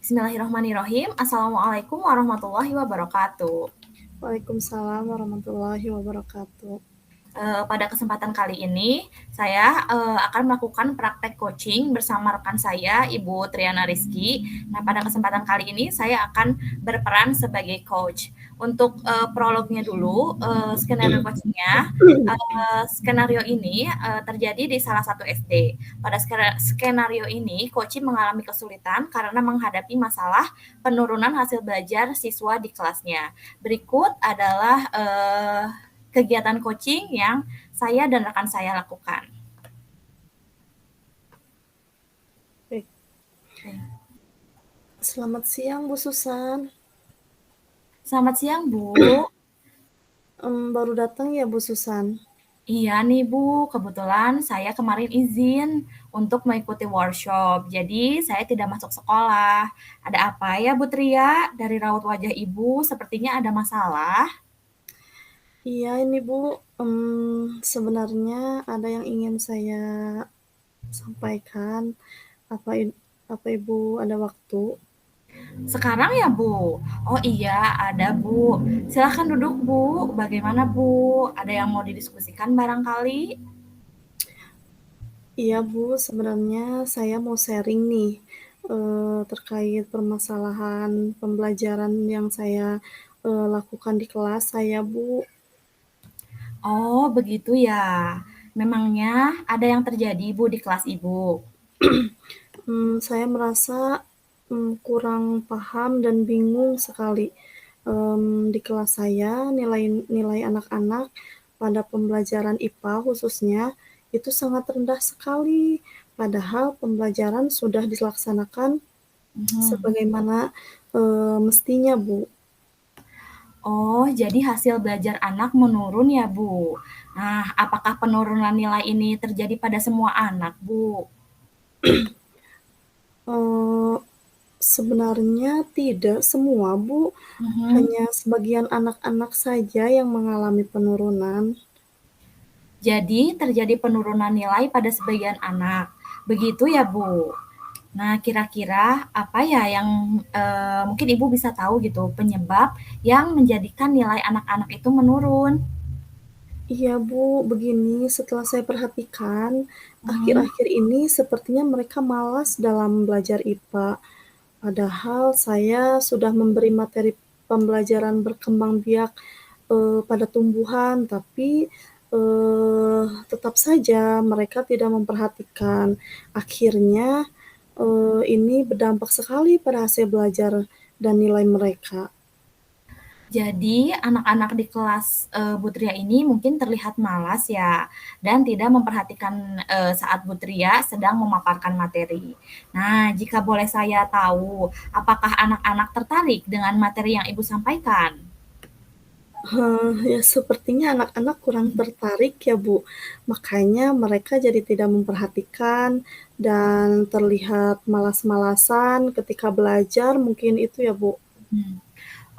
Bismillahirrahmanirrahim. Assalamualaikum warahmatullahi wabarakatuh. Waalaikumsalam warahmatullahi wabarakatuh. Pada kesempatan kali ini, saya akan melakukan praktek coaching bersama rekan saya, Ibu Triana Rizky. Nah, pada kesempatan kali ini, saya akan berperan sebagai coach. Untuk prolognya dulu, skenario coachingnya, skenario ini terjadi di salah satu SD. Pada skenario ini, coaching mengalami kesulitan karena menghadapi masalah penurunan hasil belajar siswa di kelasnya. Berikut adalah kegiatan coaching yang saya dan rekan saya lakukan. Baik. Selamat siang, Bu Susan. Selamat siang, Bu. Baru datang ya, Bu Susan? Iya nih, Bu. Kebetulan saya kemarin izin untuk mengikuti workshop. Jadi, saya tidak masuk sekolah. Ada apa ya, Bu Tria? Dari raut wajah Ibu, sepertinya ada masalah. Iya, ini Bu. Sebenarnya ada yang ingin saya sampaikan. Apa, apa Ibu ada waktu? Sekarang ya, Bu? Oh iya, ada, Bu. Silahkan duduk, Bu. Bagaimana, Bu? Ada yang mau didiskusikan barangkali? Iya, Bu. Sebenarnya saya mau sharing nih terkait permasalahan pembelajaran yang saya lakukan di kelas saya, Bu. Oh, begitu ya. Memangnya ada yang terjadi, Bu, di kelas Ibu? Saya merasa kurang paham dan bingung sekali. Di kelas saya nilai anak-anak pada pembelajaran IPA khususnya itu sangat rendah sekali, padahal pembelajaran sudah dilaksanakan Mhm. sebagaimana mestinya, Bu. Oh, jadi hasil belajar anak menurun ya, Bu? Nah, apakah penurunan nilai ini terjadi pada semua anak, Bu? Eee, Sebenarnya tidak semua, Bu, Mhm. hanya sebagian anak-anak saja yang mengalami penurunan. Jadi terjadi penurunan nilai pada sebagian anak. Begitu ya, Bu? Nah, kira-kira apa ya yang mungkin Ibu bisa tahu gitu penyebab yang menjadikan nilai anak-anak itu menurun? Iya, Bu, begini, setelah saya perhatikan, Mhm. akhir-akhir ini sepertinya mereka malas dalam belajar IPA. Padahal saya sudah memberi materi pembelajaran berkembang biak pada tumbuhan, tapi tetap saja mereka tidak memperhatikan. Akhirnya ini berdampak sekali pada hasil belajar dan nilai mereka. Jadi anak-anak di kelas, Bu Tria ini mungkin terlihat malas ya, dan tidak memperhatikan, saat Bu Tria sedang memaparkan materi. Nah, jika boleh saya tahu, apakah anak-anak tertarik dengan materi yang Ibu sampaikan? Ya sepertinya anak-anak kurang tertarik ya, Bu. Makanya mereka jadi tidak memperhatikan dan terlihat malas-malasan ketika belajar, mungkin itu ya, Bu. Mhm.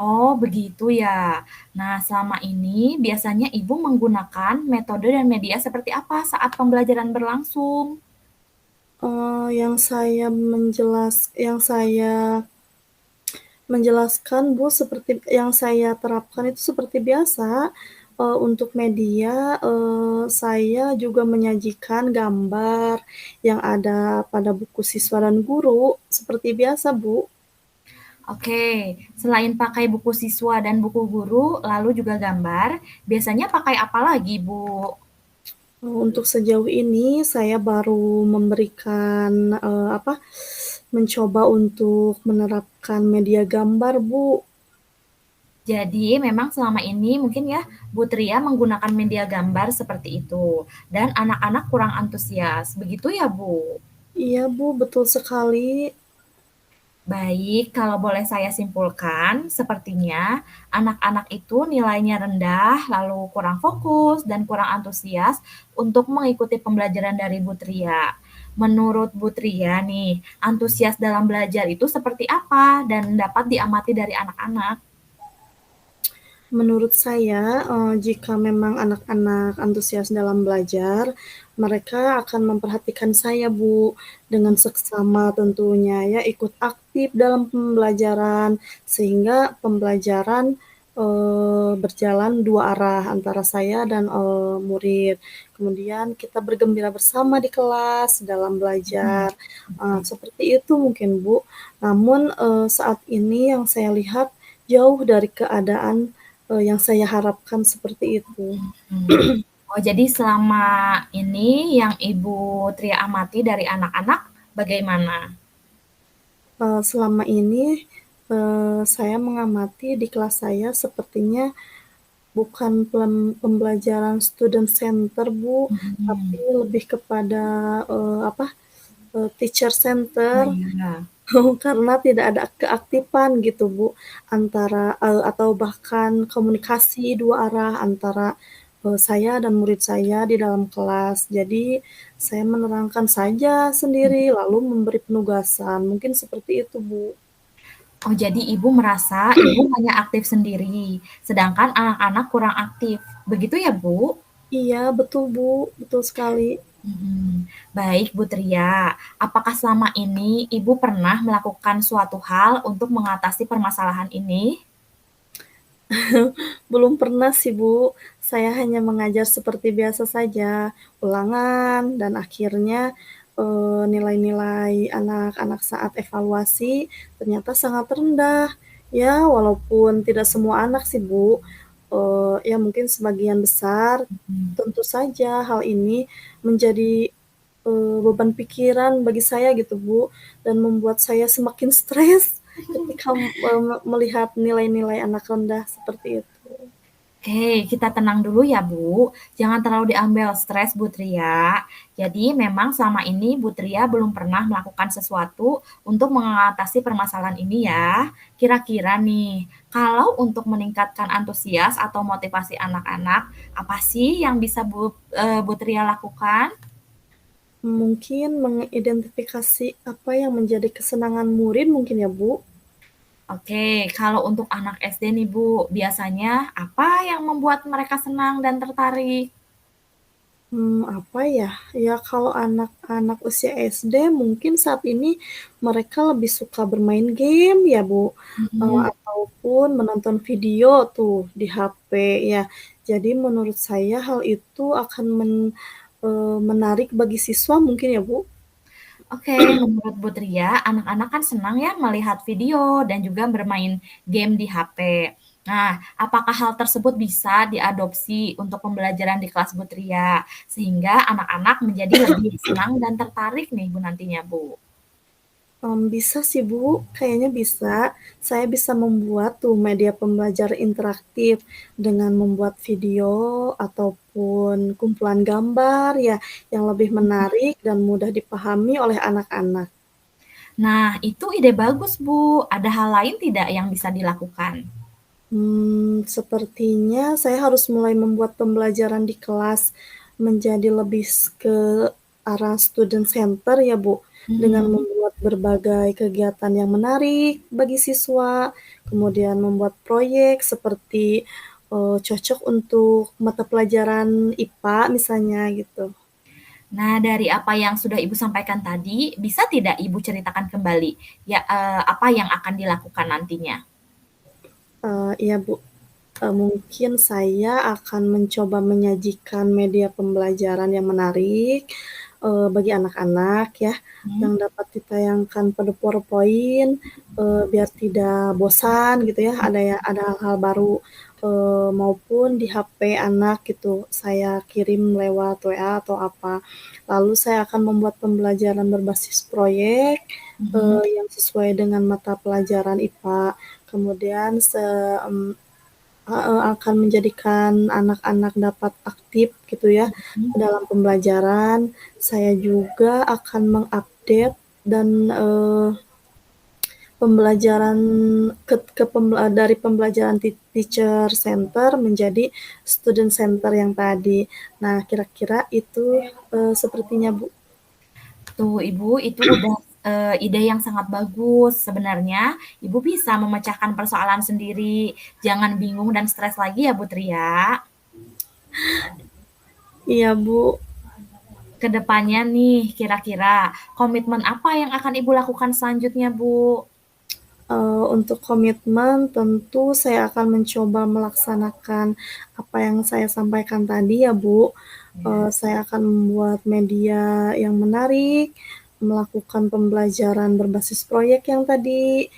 Oh, begitu ya. Nah, selama ini biasanya Ibu menggunakan metode dan media seperti apa saat pembelajaran berlangsung? Yang saya menjelaskan, Bu, seperti yang saya terapkan itu seperti biasa, untuk media, saya juga menyajikan gambar yang ada pada buku siswa dan guru, seperti biasa, Bu. Oke, selain pakai buku siswa dan buku guru, lalu juga gambar, biasanya pakai apa lagi, Bu? Untuk sejauh ini saya baru memberikan, mencoba untuk menerapkan media gambar, Bu. Jadi memang selama ini mungkin ya Bu Tria menggunakan media gambar seperti itu dan anak-anak kurang antusias. Begitu ya, Bu? Iya, Bu, betul sekali. Baik, kalau boleh saya simpulkan, sepertinya anak-anak itu nilainya rendah, lalu kurang fokus dan kurang antusias untuk mengikuti pembelajaran dari Bu Tria. Menurut Bu Tria nih, antusias dalam belajar itu seperti apa dan dapat diamati dari anak-anak? Menurut saya, jika memang anak-anak antusias dalam belajar, mereka akan memperhatikan saya, Bu, dengan seksama tentunya ya, ikut aktif dalam pembelajaran, sehingga pembelajaran, berjalan dua arah antara saya dan, murid. Kemudian kita bergembira bersama di kelas dalam Mhm, belajar, oke. seperti itu mungkin, Bu. Namun, saat ini yang saya lihat jauh dari keadaan, yang saya harapkan seperti itu. Mhm. Oh, jadi selama ini yang Ibu Tria amati dari anak-anak bagaimana? Selama ini, saya mengamati di kelas saya sepertinya bukan pembelajaran student center, Bu, tapi Mhm. lebih kepada, apa, teacher Oh, center. iya. Karena tidak ada keaktifan gitu, Bu, antara atau bahkan komunikasi dua arah antara, saya dan murid saya di dalam kelas. Jadi, saya menerangkan saja sendiri, lalu memberi penugasan, mungkin seperti itu, Bu. Oh, jadi Ibu merasa Ibu hanya aktif sendiri, sedangkan anak-anak kurang aktif. Begitu ya, Bu? Iya, betul, Bu, betul sekali. Mhm. Baik, Bu Tria. Apakah selama ini Ibu pernah melakukan suatu hal untuk mengatasi permasalahan ini? Belum pernah sih, Bu. Saya hanya mengajar seperti biasa saja, ulangan, dan akhirnya, nilai-nilai anak-anak saat evaluasi ternyata sangat rendah. Ya, walaupun tidak semua anak sih, Bu, ya mungkin sebagian besar. Mhm. Tentu saja hal ini menjadi, beban pikiran bagi saya gitu, Bu, dan membuat saya semakin stres ketika, melihat nilai-nilai anak rendah seperti itu. Oke, kita tenang dulu ya, Bu. Jangan terlalu diambil stres, Bu Tria. Jadi, memang selama ini Bu Tria belum pernah melakukan sesuatu untuk mengatasi permasalahan ini ya. Kira-kira nih, kalau untuk meningkatkan antusias atau motivasi anak-anak, apa sih yang bisa Bu Tria lakukan? Mungkin mengidentifikasi apa yang menjadi kesenangan murid mungkin ya, Bu? Oke, kalau untuk anak SD nih, Bu, biasanya apa yang membuat mereka senang dan tertarik? Apa ya, ya kalau anak-anak usia SD mungkin saat ini mereka lebih suka bermain game ya, Bu, Mhm. ataupun menonton video tuh di HP ya. Jadi menurut saya hal itu akan menarik bagi siswa mungkin ya, Bu? Oke, menurut Bu Tria, anak-anak kan senang ya melihat video dan juga bermain game di HP. Nah, apakah hal tersebut bisa diadopsi untuk pembelajaran di kelas Bu Tria, sehingga anak-anak menjadi lebih senang dan tertarik nih Bu nantinya Bu? Bisa sih, Bu, kayaknya bisa. Saya bisa membuat tuh media pembelajar interaktif dengan membuat video ataupun kumpulan gambar ya, yang lebih menarik dan mudah dipahami oleh anak-anak. Nah, itu ide bagus Bu. Ada hal lain tidak yang bisa dilakukan? Sepertinya saya harus mulai membuat pembelajaran di kelas menjadi lebih ke arah student center ya, Bu, dengan Mhm. membuat berbagai kegiatan yang menarik bagi siswa, kemudian membuat proyek seperti, cocok untuk mata pelajaran IPA misalnya gitu. Nah, dari apa yang sudah Ibu sampaikan tadi, bisa tidak Ibu ceritakan kembali ya, apa yang akan dilakukan nantinya? Iya, Bu. Mungkin saya akan mencoba menyajikan media pembelajaran yang menarik, bagi anak-anak ya, Mhm. yang dapat ditayangkan pada PowerPoint, biar tidak bosan gitu ya, ada hal-hal baru, maupun di HP anak gitu, saya kirim lewat WA atau apa. Lalu saya akan membuat pembelajaran berbasis proyek, Mhm. yang sesuai dengan mata pelajaran IPA. Kemudian heeh, akan menjadikan anak-anak dapat aktif gitu ya, Mhm. dalam pembelajaran. Saya juga akan mengupdate dan, pembelajaran dari pembelajaran teacher center menjadi student center yang tadi. Nah, kira-kira itu, sepertinya, Bu. Tuh, Ibu, itu udah, ide yang sangat bagus. Sebenarnya Ibu bisa memecahkan persoalan sendiri. Jangan bingung dan stres lagi ya, Bu Tria. Iya, Bu. Ke depannya nih, kira-kira komitmen apa yang akan Ibu lakukan selanjutnya, Bu? Untuk komitmen tentu saya akan mencoba melaksanakan apa yang saya sampaikan tadi ya, Bu. Ya. Saya akan membuat media yang menarik, melakukan pembelajaran berbasis proyek yang tadi,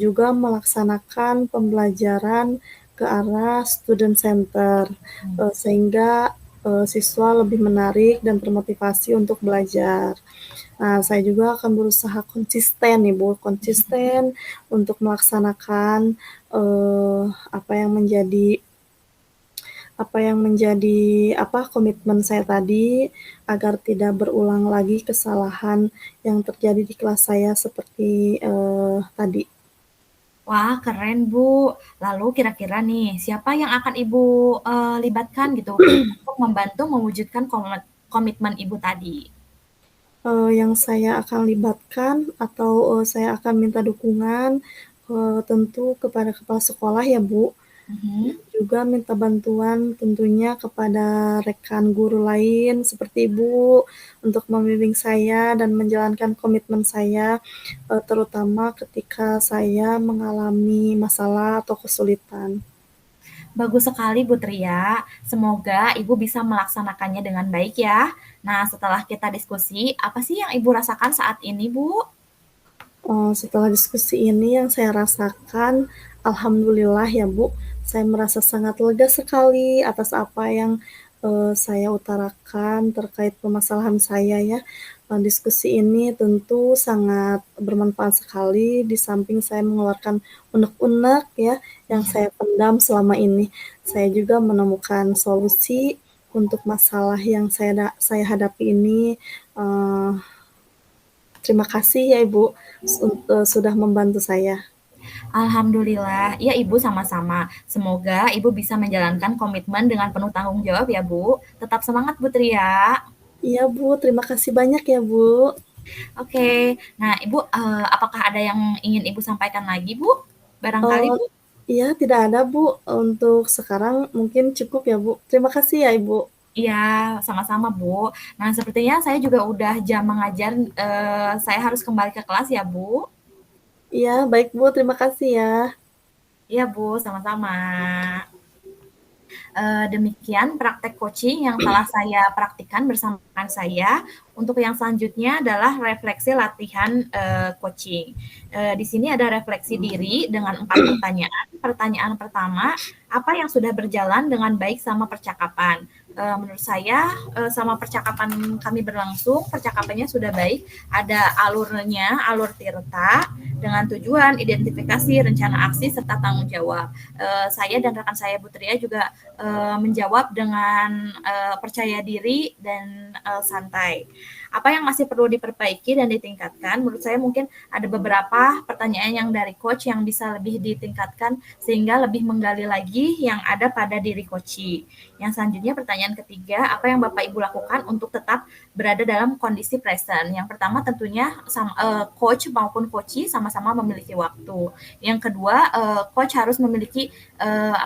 juga melaksanakan pembelajaran ke arah student center, sehingga, siswa lebih menarik dan termotivasi untuk belajar. Nah, saya juga akan berusaha konsisten nih, Bu, konsisten untuk melaksanakan, eee, apa yang menjadi apa yang menjadi, komitmen saya tadi, agar tidak berulang lagi kesalahan yang terjadi di kelas saya seperti, tadi. Wah, keren, Bu. Lalu kira-kira nih, siapa yang akan Ibu libatkan gitu untuk membantu mewujudkan komitmen Ibu tadi? Yang saya akan libatkan atau, saya akan minta dukungan, tentu kepada kepala sekolah ya, Bu. Mhm. Juga minta bantuan tentunya kepada rekan guru lain seperti Ibu, untuk membimbing saya dan menjalankan komitmen saya, terutama ketika saya mengalami masalah atau kesulitan. Bagus sekali, Bu Tria. Semoga Ibu bisa melaksanakannya dengan baik ya. Nah, setelah kita diskusi, apa sih yang Ibu rasakan saat ini, Bu? Setelah diskusi ini yang saya rasakan, alhamdulillah ya Bu, saya merasa sangat lega sekali atas apa yang, saya utarakan terkait permasalahan saya ya. Diskusi ini tentu sangat bermanfaat sekali, di samping saya mengeluarkan unek-unek ya, yang Iya. saya pendam selama ini. Saya juga menemukan solusi untuk masalah yang saya hadapi ini, eee terima kasih ya Ibu, sudah membantu saya. Alhamdulillah, ya Ibu sama-sama. Semoga Ibu bisa menjalankan komitmen dengan penuh tanggung jawab ya Bu. Tetap semangat Bu Tria. Iya Bu, terima kasih banyak ya Bu. Oke, nah Ibu, apakah ada yang ingin Ibu sampaikan lagi Bu? Barangkali Eee, Bu? iya tidak ada Bu, untuk sekarang mungkin cukup ya Bu. Terima kasih ya Ibu. Iya, sama-sama Bu. Nah, sepertinya saya juga udah jam mengajar, saya harus kembali ke kelas ya Bu. Iya baik Bu, terima kasih ya. Iya Bu, sama-sama. Demikian praktek coaching yang telah saya praktikkan bersama rekan saya. Untuk yang selanjutnya adalah refleksi latihan coaching. Di sini ada refleksi diri dengan 4 pertanyaan. Pertanyaan pertama, apa yang sudah berjalan dengan baik sama percakapan? Menurut saya sama percakapan kami berlangsung, percakapannya sudah baik, ada alurnya, alur tirta dengan tujuan, identifikasi, rencana aksi serta tanggung jawab. Saya dan rekan saya Putria juga menjawab dengan percaya diri dan santai. Apa yang masih perlu diperbaiki dan ditingkatkan? Menurut saya mungkin ada beberapa pertanyaan yang dari coach yang bisa lebih ditingkatkan sehingga lebih menggali lagi yang ada pada diri coach. Yang selanjutnya pertanyaan ketiga, apa yang Bapak Ibu lakukan untuk tetap berada dalam kondisi present? Yang pertama tentunya coach maupun coachee sama-sama memiliki waktu. Yang kedua, coach harus memiliki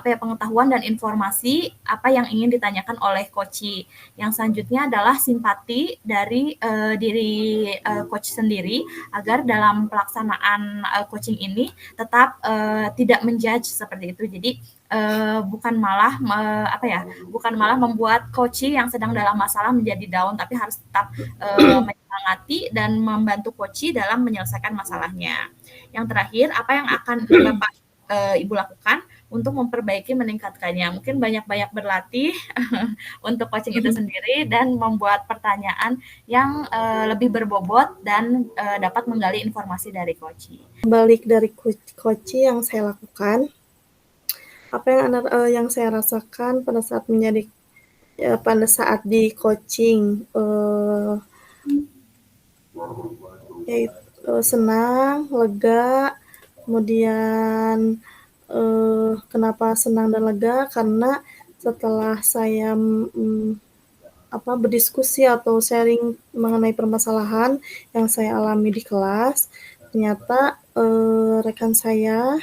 pengetahuan dan informasi apa yang ingin ditanyakan oleh coachee. Yang selanjutnya adalah simpati dari diri coach sendiri agar dalam pelaksanaan coaching ini tetap tidak menjudge seperti itu. Jadi bukan malah bukan malah membuat coachee yang sedang dalam masalah menjadi down, tapi harus tetap menyemangati dan membantu coachee dalam menyelesaikan masalahnya. Yang terakhir, apa yang akan Bapak Ibu lakukan untuk memperbaiki meningkatkannya? Mungkin banyak-banyak berlatih untuk coaching itu sendiri dan membuat pertanyaan yang lebih berbobot dan dapat menggali informasi dari coaching. Balik dari coaching yang saya lakukan, apa yang saya rasakan pada saat di coaching, senang, lega, kemudian, kenapa senang dan lega, karena setelah saya, berdiskusi atau sharing mengenai permasalahan yang saya alami di kelas, ternyata, rekan saya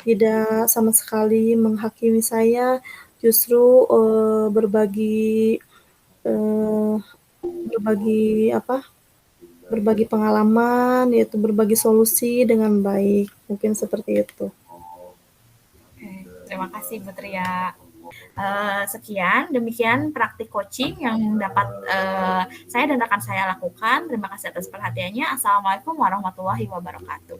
tidak sama sekali menghakimi saya, justru, berbagi, eee berbagi berbagi pengalaman, yaitu berbagi solusi dengan baik, mungkin seperti itu. Oke, terima kasih Bu Tria. Sekian, demikian praktik coaching yang dapat saya dan rekan saya lakukan. Terima kasih atas perhatiannya. Assalamualaikum warahmatullahi wabarakatuh.